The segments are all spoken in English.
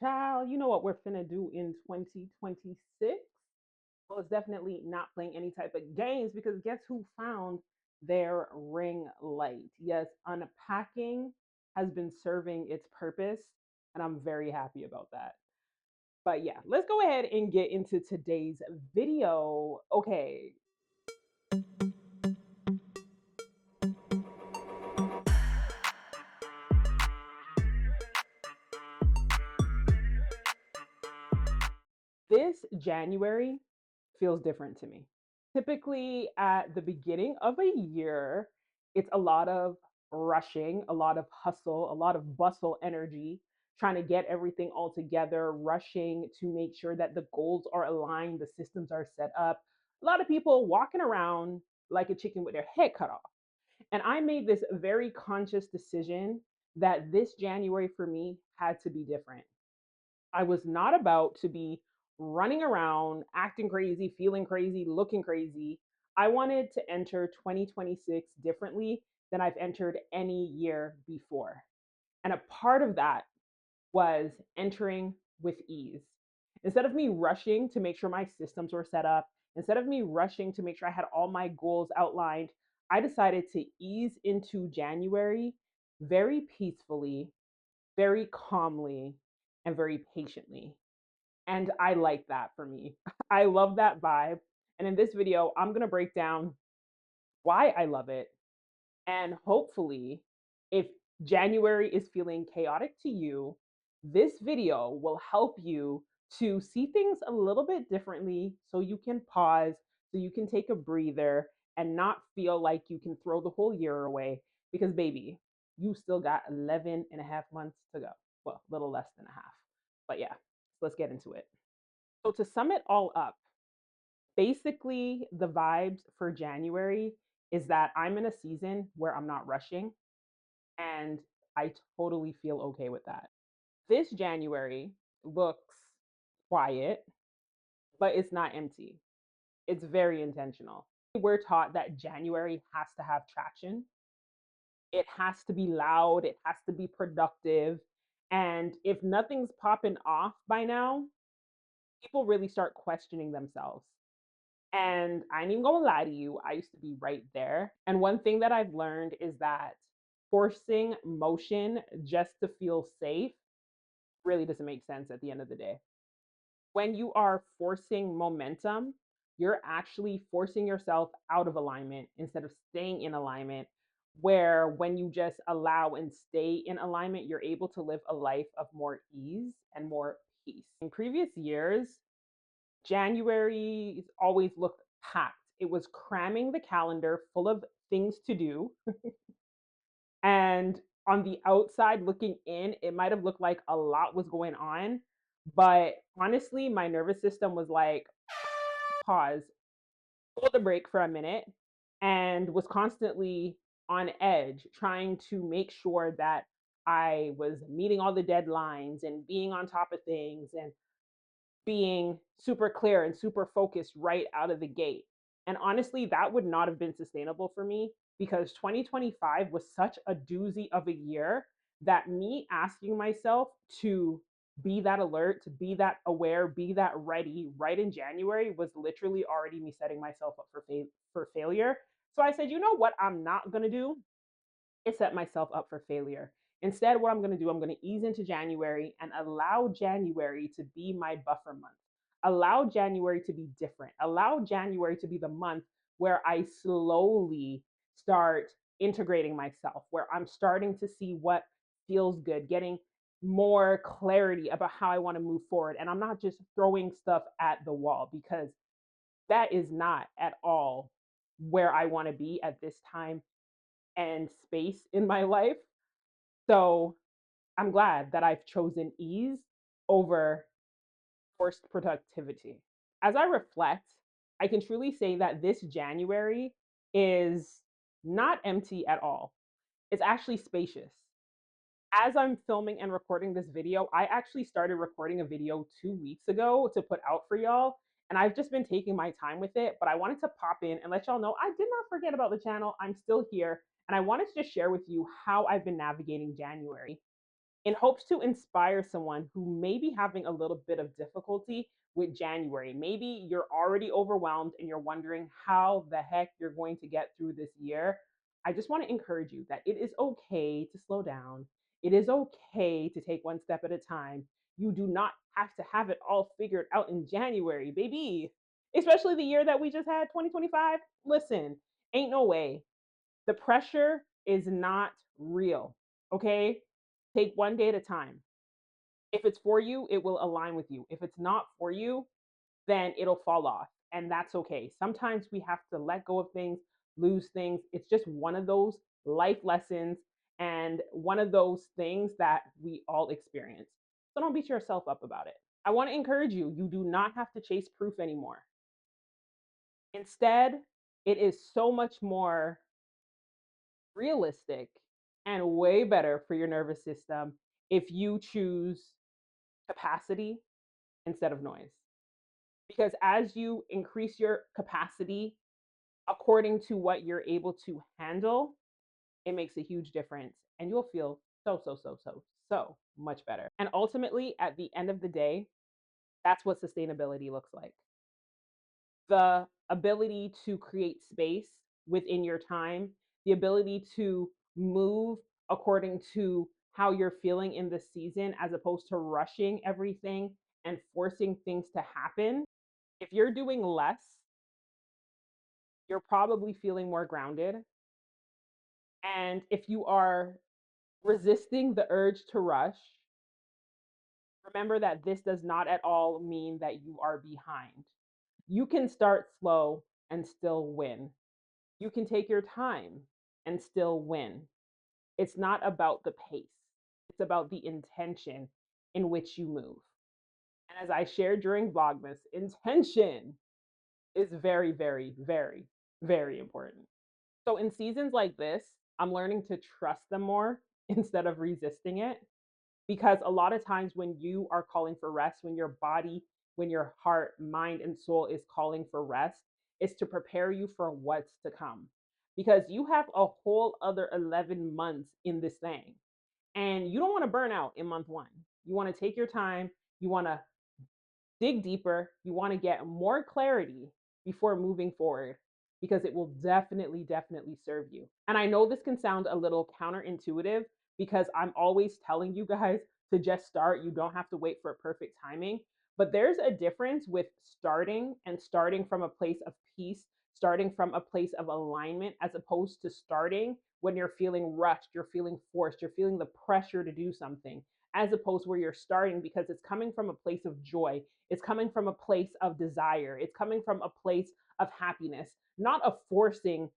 Child, you know what we're finna do in 2026? Well, it's definitely not playing any type of games because guess who found their ring light? Yes, unpacking has been serving its purpose, and I'm very happy about that. But yeah, let's go ahead and get into today's video. Okay, this January feels different to me. Typically, at the beginning of a year, it's a lot of rushing, a lot of hustle, a lot of bustle energy, trying to get everything all together, rushing to make sure that the goals are aligned, the systems are set up. A lot of people walking around like a chicken with their head cut off. And I made this very conscious decision that this January for me had to be different. I was not about to be running around, acting crazy, feeling crazy, looking crazy. I wanted to enter 2026 differently than I've entered any year before. And a part of that was entering with ease. Instead of me rushing to make sure my systems were set up, instead of me rushing to make sure I had all my goals outlined, I decided to ease into January very peacefully, very calmly, and very patiently. And I like that for me. I love that vibe. And in this video, I'm going to break down why I love it. And hopefully, if January is feeling chaotic to you, this video will help you to see things a little bit differently so you can pause, so you can take a breather and not feel like you can throw the whole year away. Because, baby, you still got 11 and a half months to go. Well, a little less than a half. But yeah, let's get into it. So, to sum it all up, basically, the vibes for January is that I'm in a season where I'm not rushing, and I totally feel okay with that. This January looks quiet, but it's not empty. It's very intentional. We're taught that January has to have traction, it has to be loud, it has to be productive. And if nothing's popping off by now, people really start questioning themselves. And I ain't even gonna lie to you, I used to be right there. And one thing that I've learned is that forcing motion just to feel safe really doesn't make sense at the end of the day. When you are forcing momentum, you're actually forcing yourself out of alignment instead of staying in alignment. Where when you just allow and stay in alignment, you're able to live a life of more ease and more peace. In previous years, January always looked packed. It was cramming the calendar full of things to do. And on the outside looking in, it might have looked like a lot was going on. But honestly, my nervous system was like, pause, hold the break for a minute, and was constantly on edge, trying to make sure that I was meeting all the deadlines and being on top of things and being super clear and super focused right out of the gate. And honestly, that would not have been sustainable for me because 2025 was such a doozy of a year that me asking myself to be that alert, to be that aware, be that ready right in January was literally already me setting myself up for failure. So I said, you know what I'm not going to do? Is set myself up for failure. Instead, what I'm going to do, I'm going to ease into January and allow January to be my buffer month. Allow January to be different. Allow January to be the month where I slowly start integrating myself, where I'm starting to see what feels good, getting more clarity about how I want to move forward. And I'm not just throwing stuff at the wall because that is not at all where I want to be at this time and space in my life. So I'm glad that I've chosen ease over forced productivity. As I reflect, I can truly say that this January is not empty at all. It's actually spacious. As I'm filming and recording this video, I actually started recording a video 2 weeks ago to put out for y'all. And I've just been taking my time with it, but I wanted to pop in and let y'all know I did not forget about the channel. I'm still here. And I wanted to just share with you how I've been navigating January. in hopes to inspire someone who may be having a little bit of difficulty with January. Maybe you're already overwhelmed and you're wondering how the heck you're going to get through this year. I just want to encourage you that it is okay to slow down. It is okay to take one step at a time. You do not have to have it all figured out in January, baby. Especially the year that we just had, 2025. Listen, ain't no way. The pressure is not real, okay? Take one day at a time. If it's for you, it will align with you. If it's not for you, then it'll fall off. And that's okay. Sometimes we have to let go of things, lose things. It's just one of those life lessons and one of those things that we all experience. So don't beat yourself up about it. I want to encourage you, you do not have to chase proof anymore. Instead, it is so much more realistic and way better for your nervous system if you choose capacity instead of noise. Because as you increase your capacity according to what you're able to handle, it makes a huge difference and you'll feel so much better. And ultimately, at the end of the day, that's what sustainability looks like. The ability to create space within your time, the ability to move according to how you're feeling in the season, as opposed to rushing everything and forcing things to happen. If you're doing less, you're probably feeling more grounded. And if you are resisting the urge to rush, remember that this does not at all mean that you are behind. You can start slow and still win. You can take your time and still win. It's not about the pace, it's about the intention in which you move. And as I shared during Vlogmas, intention is very, very, very, very important. So in seasons like this, I'm learning to trust them more instead of resisting it. Because a lot of times when you are calling for rest, when your body, when your heart, mind, and soul is calling for rest, it's to prepare you for what's to come. Because you have a whole other 11 months in this thing. And you don't want to burn out in month one. You want to take your time. You want to dig deeper. You want to get more clarity before moving forward because it will definitely, definitely serve you. And I know this can sound a little counterintuitive because I'm always telling you guys to just start. You don't have to wait for perfect timing. But there's a difference with starting and starting from a place of peace, starting from a place of alignment, as opposed to starting when you're feeling rushed, you're feeling forced, you're feeling the pressure to do something, as opposed to where you're starting because it's coming from a place of joy. It's coming from a place of desire. It's coming from a place of happiness, not a forcing,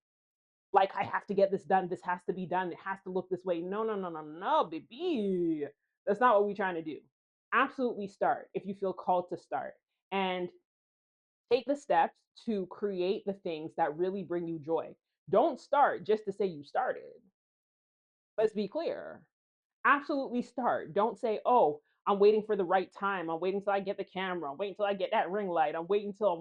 like, I have to get this done. This has to be done. It has to look this way. No, no, no, no, no, baby. That's not what we're trying to do. Absolutely start if you feel called to start and take the steps to create the things that really bring you joy. Don't start just to say you started. Let's be clear. Absolutely start. Don't say, oh, I'm waiting for the right time. I'm waiting till I get the camera. I'm waiting till I get that ring light. I'm waiting till,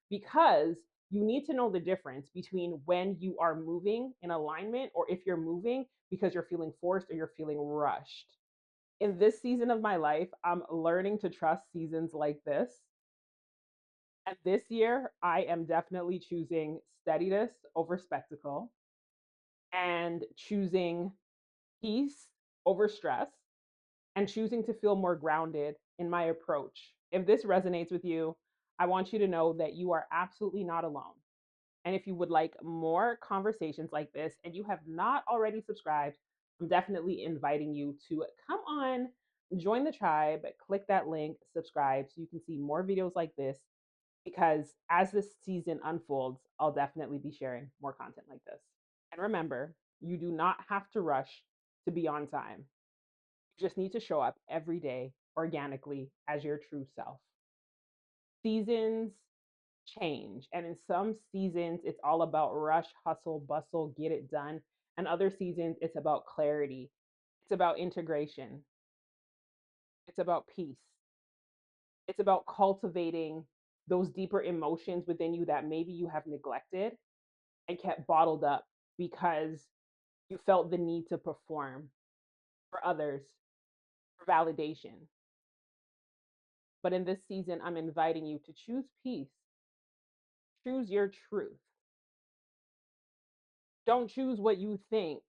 because you need to know the difference between when you are moving in alignment or if you're moving because you're feeling forced or you're feeling rushed. In this season of my life, I'm learning to trust seasons like this. And this year, I am definitely choosing steadiness over spectacle and choosing peace over stress and choosing to feel more grounded in my approach. If this resonates with you, I want you to know that you are absolutely not alone. And if you would like more conversations like this and you have not already subscribed, I'm definitely inviting you to come on, join the tribe, click that link, subscribe so you can see more videos like this. Because as this season unfolds, I'll definitely be sharing more content like this. And remember, you do not have to rush to be on time. You just need to show up every day organically as your true self. Seasons change, and in some seasons, it's all about rush, hustle, bustle, get it done. And other seasons, it's about clarity, it's about integration, it's about peace, it's about cultivating those deeper emotions within you that maybe you have neglected and kept bottled up because you felt the need to perform. for others, for validation. But in this season, I'm inviting you to choose peace, choose your truth. Don't choose what you think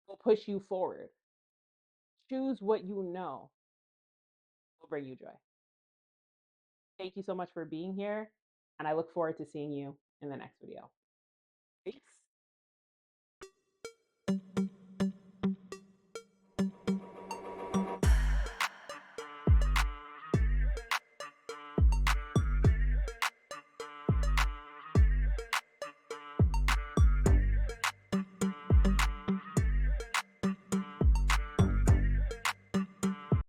will push you forward. Choose what you know will bring you joy. Thank you so much for being here, and I look forward to seeing you in the next video. Peace.